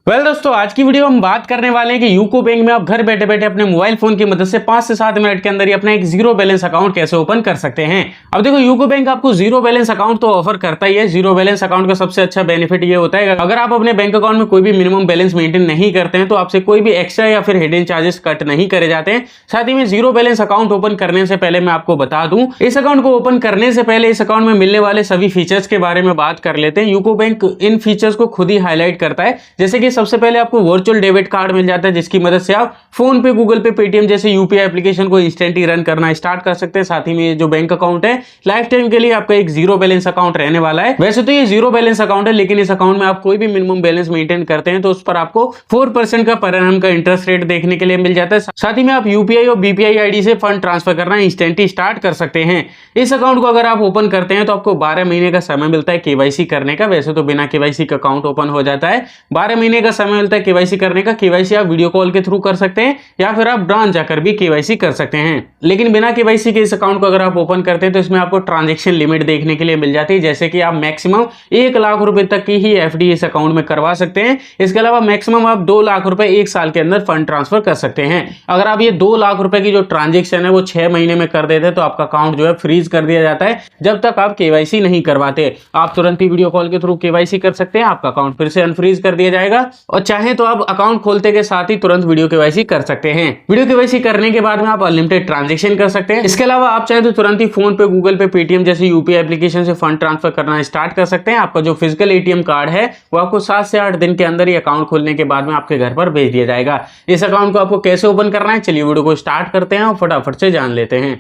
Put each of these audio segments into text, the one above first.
दोस्तों आज की वीडियो हम बात करने वाले हैं कि यूको बैंक में आप घर बैठे बैठे अपने मोबाइल फोन की मदद से 5 से 7 मिनट के अंदर ही अपना एक जीरो बैलेंस अकाउंट कैसे ओपन कर सकते हैं। अब देखो यूको बैंक आपको जीरो बैलेंस अकाउंट तो ऑफर करता ही है। जीरो बैलेंस अकाउंट का सबसे अच्छा बेनिफिट ये होता है अगर आप अपने बैंक अकाउंट में कोई भी मिनिमम बैलेंस मेंटेन नहीं करते हैं तो आपसे कोई भी एक्स्ट्रा या फिर हिडन चार्जेस कट नहीं करे जाते हैं। साथ ही में जीरो बैलेंस अकाउंट ओपन करने से पहले मैं आपको बता दूं, इस अकाउंट को ओपन करने से पहले इस अकाउंट में मिलने वाले सभी फीचर्स के बारे में बात कर लेते हैं। यूको बैंक इन फीचर्स को खुद ही हाईलाइट करता है। जैसे कि सबसे पहले आपको वर्चुअल डेबिट कार्ड मिल जाता है जिसकी मदद से आप फोन पे, गूगल पे, पेटीएम जैसे यूपीआई एप्लीकेशन को इंस्टेंटली रन करना स्टार्ट कर सकते हैं। साथ ही में जो बैंक अकाउंट है लाइफ टाइम के लिए आपका एक जीरो बैलेंस अकाउंट रहने वाला है। वैसे तो ये जीरो बैलेंस अकाउंट है, लेकिन इस अकाउंट में आप कोई भी मिनिमम बैलेंस मेंटेन करते हैं तो उस पर आपको 4% का पर एनम का इंटरेस्ट रेट देखने के लिए मिल जाता है। साथ ही में आप यूपीआई और बीपीआई आईडी से फंड ट्रांसफर करना इंस्टेंटली स्टार्ट कर सकते हैं। इस अकाउंट को अगर आप ओपन करते हैं तो आपको 12 महीने का समय मिलता है केवाईसी करने का। वैसे तो बिना केवाईसी का अकाउंट ओपन हो जाता है। 12 महीने का समय मिलता है केवाईसी करने का। केवाईसी आप वीडियो कॉल के थ्रू कर सकते हैं या फिर आप ब्रांच जाकर भी केवाईसी कर सकते हैं। लेकिन बिना केवाईसी के इस अकाउंट को अगर आप ओपन करते हैं तो इसमें आपको ट्रांजैक्शन लिमिट देखने के लिए मिल जाती है। जैसे कि आप मैक्सिमम 1 लाख रुपए तक की ही एफडी इस अकाउंट में करवा सकते हैं। इसके अलावा मैक्सिमम आप 2 लाख रुपए 1 साल के अंदर फंड ट्रांसफर कर सकते हैं। अगर आप ये 2 लाख रुपए की जो ट्रांजेक्शन है वो 6 महीने में कर देते हैं तो आपका अकाउंट जो है फ्रीज कर दिया जाता है जब तक आप केवाईसी नहीं करवाते। आप तुरंत ही वीडियो कॉल के थ्रू केवाईसी कर सकते हैं, आपका अकाउंट फिर से अनफ्रीज कर दिया जाएगा और चाहे तो आप अकाउंट खोलते के साथ ही तुरंत वीडियो केवाईसी कर सकते हैं। वीडियो केवाईसी करने के बाद में आप अनलिमिटेड ट्रांजैक्शन कर सकते हैं। इसके अलावा आप चाहे तो तुरंत ही फोन पे, गूगल पे, पेटीएम जैसे यूपीआई एप्लीकेशन से फंड ट्रांसफर करना स्टार्ट कर सकते हैं। आपका जो फिजिकल एटीएम कार्ड है वो आपको 7 से 8 दिन के अंदर ही अकाउंट खोलने के बाद में आपके घर पर भेज दिया जाएगा। इस अकाउंट को आपको कैसे ओपन करना है, चलिए वीडियो को स्टार्ट करते हैं और फटाफट से जान लेते हैं।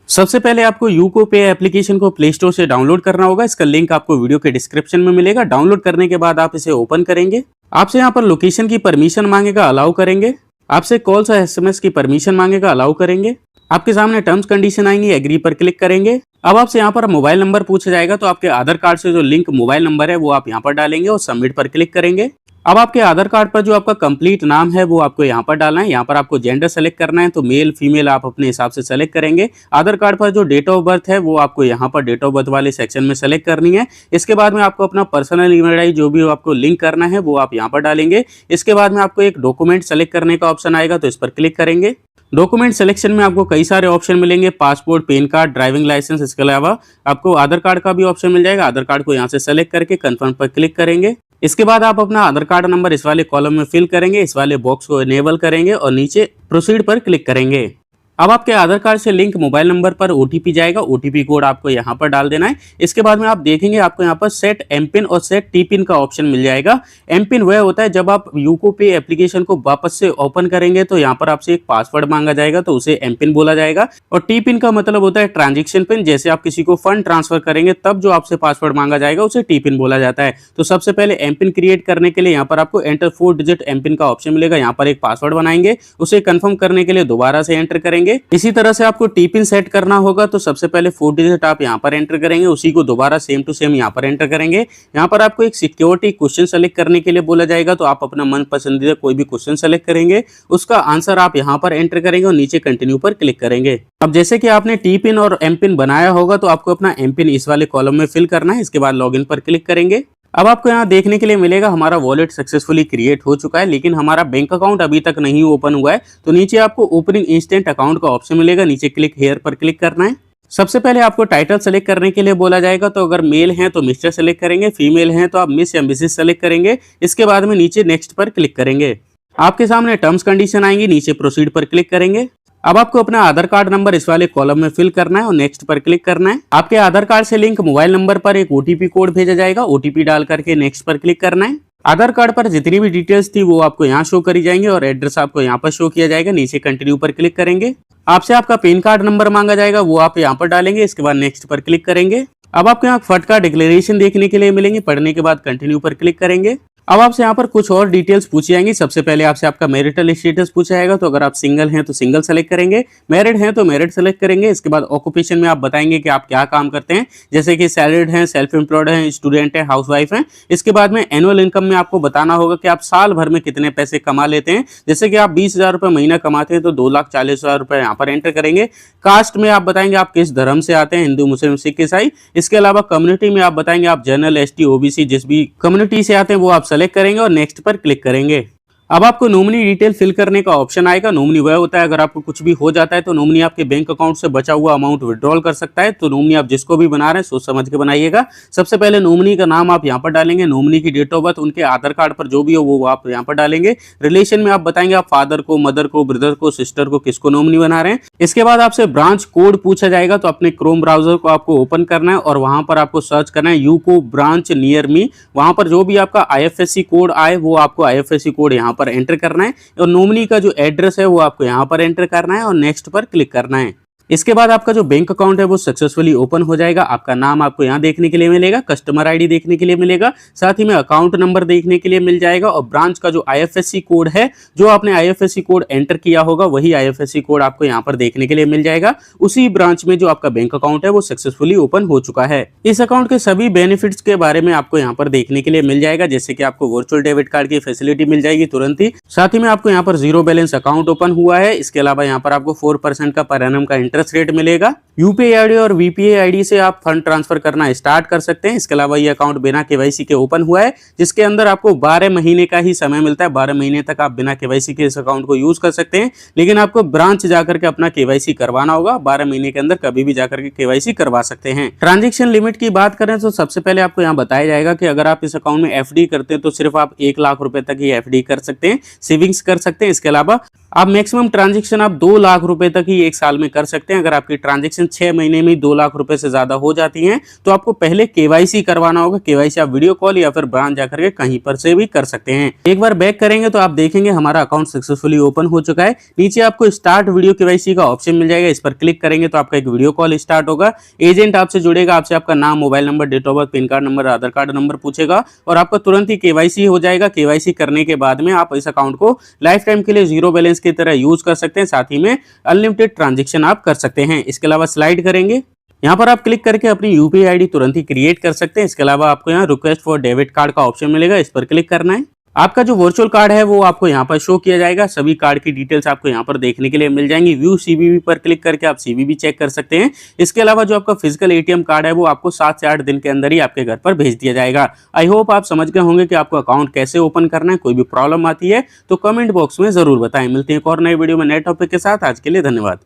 सबसे पहले आपको यूको पे एप्लीकेशन को प्ले स्टोर से डाउनलोड करना होगा। इसका लिंक आपको वीडियो के डिस्क्रिप्शन में मिलेगा। डाउनलोड करने के बाद आप इसे ओपन करेंगे। आपसे यहाँ पर लोकेशन की परमिशन मांगेगा, अलाउ करेंगे। आपसे कॉल्स और एसएमएस की परमिशन मांगेगा, अलाउ करेंगे। आपके सामने टर्म्स कंडीशन आएंगी, एग्री पर क्लिक करेंगे। अब आपसे यहाँ पर मोबाइल नंबर पूछा जाएगा तो आपके आधार कार्ड से जो लिंक मोबाइल नंबर है वो आप यहाँ पर डालेंगे और सबमिट पर क्लिक करेंगे। अब आपके आधार कार्ड पर जो आपका कंप्लीट नाम है वो आपको यहाँ पर डालना है। यहाँ पर आपको जेंडर सेलेक्ट करना है तो मेल फीमेल आप अपने हिसाब से सेलेक्ट करेंगे। आधार कार्ड पर जो डेट ऑफ बर्थ है वो आपको यहाँ पर डेट ऑफ बर्थ वाले सेक्शन में सेलेक्ट करनी है। इसके बाद में आपको अपना पर्सनल ईमेल आईडी जो भी आपको लिंक करना है वो आप यहाँ पर डालेंगे। इसके बाद में आपको एक डॉक्यूमेंट सेलेक्ट करने का ऑप्शन आएगा तो इस पर क्लिक करेंगे। डॉक्यूमेंट सिलेक्शन में आपको कई सारे ऑप्शन मिलेंगे, passport, PAN card, driving licence. इसके अलावा आपको आधार कार्ड का भी ऑप्शन मिल जाएगा। आधार कार्ड को यहाँ से सेलेक्ट करके कंफर्म पर क्लिक करेंगे। इसके बाद आप अपना आधार कार्ड नंबर इस वाले कॉलम में फिल करेंगे, इस वाले बॉक्स को इनेबल करेंगे और नीचे प्रोसीड पर क्लिक करेंगे। अब आपके आधार कार्ड से लिंक मोबाइल नंबर पर ओटीपी जाएगा। ओटीपी कोड आपको यहाँ पर डाल देना है। इसके बाद में आप देखेंगे आपको यहाँ पर सेट एमपिन और सेट टीपिन का ऑप्शन मिल जाएगा। एमपिन वह होता है जब आप यूको पे एप्लीकेशन को वापस से ओपन करेंगे तो यहाँ पर आपसे एक पासवर्ड मांगा जाएगा तो उसे एमपिन बोला जाएगा। और टीपिन का मतलब होता है ट्रांजेक्शन पिन। जैसे आप किसी को फंड ट्रांसफर करेंगे तब जो आपसे पासवर्ड मांगा जाएगा उसे टीपिन बोला जाता है। तो सबसे पहले एमपिन क्रिएट करने के लिए यहाँ पर आपको एंटर 4 डिजिट एमपिन का ऑप्शन मिलेगा। यहाँ पर एक पासवर्ड बनाएंगे, उसे कंफर्म करने के लिए दोबारा से एंटर करेंगे। इसी तरह से आपको टीपिन सेट करना होगा तो सबसे पहले 4 डिजिट आप यहाँ पर एंटर करेंगे, उसी को दोबारा सेम टू सेम यहाँ पर एंटर करेंगे। यहाँ पर आपको एक सिक्योरिटी क्वेश्चन सेलेक्ट करने के लिए बोला जाएगा तो आप अपना मन पसंदीदा कोई भी क्वेश्चन सेलेक्ट करेंगे, उसका आंसर आप यहाँ पर एंटर करेंगे और नीचे कंटिन्यू पर क्लिक करेंगे। अब जैसे कि आपने टीपिन और एमपिन बनाया होगा तो आपको अपना एमपिन इस वाले कॉलम में फिल करना है। इसके बाद लॉगिन पर क्लिक करेंगे। अब आपको यहाँ देखने के लिए मिलेगा हमारा वॉलेट सक्सेसफुली क्रिएट हो चुका है, लेकिन हमारा बैंक अकाउंट अभी तक नहीं ओपन हुआ है। तो नीचे आपको ओपनिंग इंस्टेंट अकाउंट का ऑप्शन मिलेगा, नीचे क्लिक हेयर पर क्लिक करना है। सबसे पहले आपको टाइटल सेलेक्ट करने के लिए बोला जाएगा तो अगर मेल हैं तो मिस्टर सेलेक्ट करेंगे, फीमेल हैं तो आप मिस या मिसेस सेलेक्ट करेंगे। इसके बाद में नीचे नेक्स्ट पर क्लिक करेंगे। आपके सामने टर्म्स कंडीशन आएंगी, नीचे प्रोसीड पर क्लिक करेंगे। अब आपको अपना आधार कार्ड नंबर इस वाले कॉलम में फिल करना है और नेक्स्ट पर क्लिक करना है। आपके आधार कार्ड से लिंक मोबाइल नंबर पर एक ओटीपी कोड भेजा जाएगा, ओटीपी डाल करके नेक्स्ट पर क्लिक करना है। आधार कार्ड पर जितनी भी डिटेल्स थी वो आपको यहाँ शो करी जाएंगे और एड्रेस आपको यहाँ पर शो किया जाएगा। नीचे कंटिन्यू पर क्लिक करेंगे। आपसे आपका पैन कार्ड नंबर मांगा जाएगा, वो आप यहाँ पर डालेंगे। इसके बाद नेक्स्ट पर क्लिक करेंगे। अब आपको यहाँ फट का डिक्लेरेशन देखने के लिए मिलेंगे, पढ़ने के बाद कंटिन्यू पर क्लिक करेंगे। अब आपसे यहाँ पर कुछ और डिटेल्स पूछी जाएंगी। सबसे पहले आपसे आपका मैरिटल स्टेटस पूछा जाएगा, तो अगर आप सिंगल हैं तो सिंगल सेलेक्ट करेंगे, मैरिड हैं तो मैरिड सेलेक्ट करेंगे। इसके बाद ऑक्यूपेशन में आप बताएंगे कि आप क्या काम करते हैं, जैसे कि सैलरीड हैं, सेल्फ एम्प्लॉयड हैं, स्टूडेंट है, हाउसवाइफ हैं। इसके बाद में एनुअल इनकम में आपको बताना होगा कि आप साल भर में कितने पैसे कमा लेते हैं। जैसे कि आप 20,000 रुपये महीना कमाते हैं तो 2,40,000 रुपये यहाँ पर एंटर करेंगे। कास्ट में आप बताएंगे आप किस धर्म से आते हैं, हिंदू, मुस्लिम, सिख, ईसाई। इसके अलावा कम्युनिटी में आप बताएंगे आप जनरल, एसटी, ओबीसी जिस भी कम्युनिटी से आते हैं वो आप सेलेक्ट करेंगे और नेक्स्ट पर क्लिक करेंगे। अब आपको नॉमिनी डिटेल फिल करने का ऑप्शन आएगा। नॉमिनी वह होता है अगर आपको कुछ भी हो जाता है तो नॉमिनी आपके बैंक अकाउंट से बचा हुआ अमाउंट विड्रॉल कर सकता है। तो नॉमिनी आप जिसको भी बना रहे हैं सोच समझ के बनाइएगा। सबसे पहले नॉमिनी का नाम आप यहाँ पर डालेंगे, नॉमिनी की डेट ऑफ बर्थ, उनके आधार कार्ड पर जो भी हो वो आप यहाँ पर डालेंगे। रिलेशन में आप बताएंगे आप फादर को, मदर को, ब्रदर को, सिस्टर को, किसको नॉमिनी बना रहे हैं। इसके बाद आपसे ब्रांच कोड पूछा जाएगा, तो अपने क्रोम ब्राउजर को आपको ओपन करना है और वहां पर आपको सर्च करना है यूको ब्रांच नियर मी। वहां पर जो भी आपका IFSC कोड आए वो आपको IFSC कोड यहाँ पर एंटर करना है और नॉमिनी का जो एड्रेस है वो आपको यहाँ पर एंटर करना है और नेक्स्ट पर क्लिक करना है। इसके बाद आपका जो बैंक अकाउंट है वो सक्सेसफुली ओपन हो जाएगा। आपका नाम आपको यहाँ देखने के लिए मिलेगा, कस्टमर आईडी देखने के लिए मिलेगा, साथ ही में अकाउंट नंबर देखने के लिए मिल जाएगा और ब्रांच का जो IFSC कोड है, जो आपने IFSC कोड एंटर किया होगा वही IFSC कोड आपको यहाँ पर देखने के लिए मिल जाएगा। उसी ब्रांच में जो आपका बैंक अकाउंट है वो सक्सेसफुली ओपन हो चुका है। इस अकाउंट के सभी बेनिफिट्स के बारे में आपको यहाँ पर देखने के लिए मिल जाएगा, जैसे कि आपको वर्चुअल डेबिट कार्ड की फैसिलिटी मिल जाएगी तुरंत ही। साथ ही में आपको यहाँ पर 0 बैलेंस अकाउंट ओपन हुआ है। इसके अलावा यहाँ पर आपको 4% का पर एनम का इंटरेस्ट रेट मिलेगा। यूपीआई आईडी और वीपीआई आईडी से आप फंड ट्रांसफर करना स्टार्ट कर सकते हैं। इसके अलावा ये अकाउंट बिना केवाईसी के ओपन हुआ है, जिसके अंदर आपको 12 महीने का ही समय मिलता है। 12 महीने तक आप बिना केवाईसी के इस अकाउंट को यूज कर सकते हैं, लेकिन आपको ब्रांच जाकर के अपना केवाईसी करवाना होगा। 12 महीने के अंदर कभी भी जाकर के केवाईसी करवा सकते हैं। ट्रांजेक्शन लिमिट की बात करें तो सबसे पहले आपको यहाँ बताया जाएगा कि अगर आप इस अकाउंट में एफडी करते हैं तो सिर्फ आप 1 लाख रुपए तक ही एफडी कर सकते हैं, सेविंग्स कर सकते हैं। इसके अलावा आप मैक्सिमम ट्रांजैक्शन आप 2 लाख रुपए तक ही एक साल में कर सकते हैं। अगर आपकी ट्रांजैक्शन 6 महीने में 2 लाख रुपए से ज्यादा हो जाती हैं तो आपको पहले केवाईसी करवाना होगा। केवाईसी आप वीडियो कॉल या फिर ब्रांच जाकर के कहीं पर से भी कर सकते हैं। एक बार बैक करेंगे तो आप देखेंगे हमारा अकाउंट सक्सेसफुली ओपन हो चुका है। नीचे आपको स्टार्ट वीडियो केवाईसी का ऑप्शन मिल जाएगा, इस पर क्लिक करेंगे तो आपका एक वीडियो कॉल स्टार्ट होगा। एजेंट आपसे जुड़ेगा, आपसे आपका नाम, mobile number, date of birth, PAN card number, Aadhaar card number पूछेगा और आपका तुरंत ही केवाईसी हो जाएगा। केवाईसी करने के बाद में आप इस अकाउंट को लाइफ टाइम के लिए 0 बैलेंस की तरह यूज कर सकते हैं। साथ ही में अनलिमिटेड ट्रांजैक्शन आप कर सकते हैं। इसके अलावा स्लाइड करेंगे, यहाँ पर आप क्लिक करके अपनी यूपीआई आईडी तुरंत ही क्रिएट कर सकते हैं। इसके अलावा आपको यहाँ रिक्वेस्ट फॉर डेबिट कार्ड का ऑप्शन मिलेगा, इस पर क्लिक करना है। आपका जो वर्चुअल कार्ड है वो आपको यहाँ पर शो किया जाएगा। सभी कार्ड की डिटेल्स आपको यहाँ पर देखने के लिए मिल जाएंगी। व्यू सीवीवी पर क्लिक करके आप सीवीवी चेक कर सकते हैं। इसके अलावा जो आपका फिजिकल एटीएम कार्ड है वो आपको 7 से 8 दिन के अंदर ही आपके घर पर भेज दिया जाएगा। आई होप आप समझ गए होंगे कि आपको अकाउंट कैसे ओपन करना है। कोई भी प्रॉब्लम आती है तो कमेंट बॉक्स में जरूर बताएं। मिलते हैं एक और नए वीडियो में नए टॉपिक के साथ। आज के लिए धन्यवाद।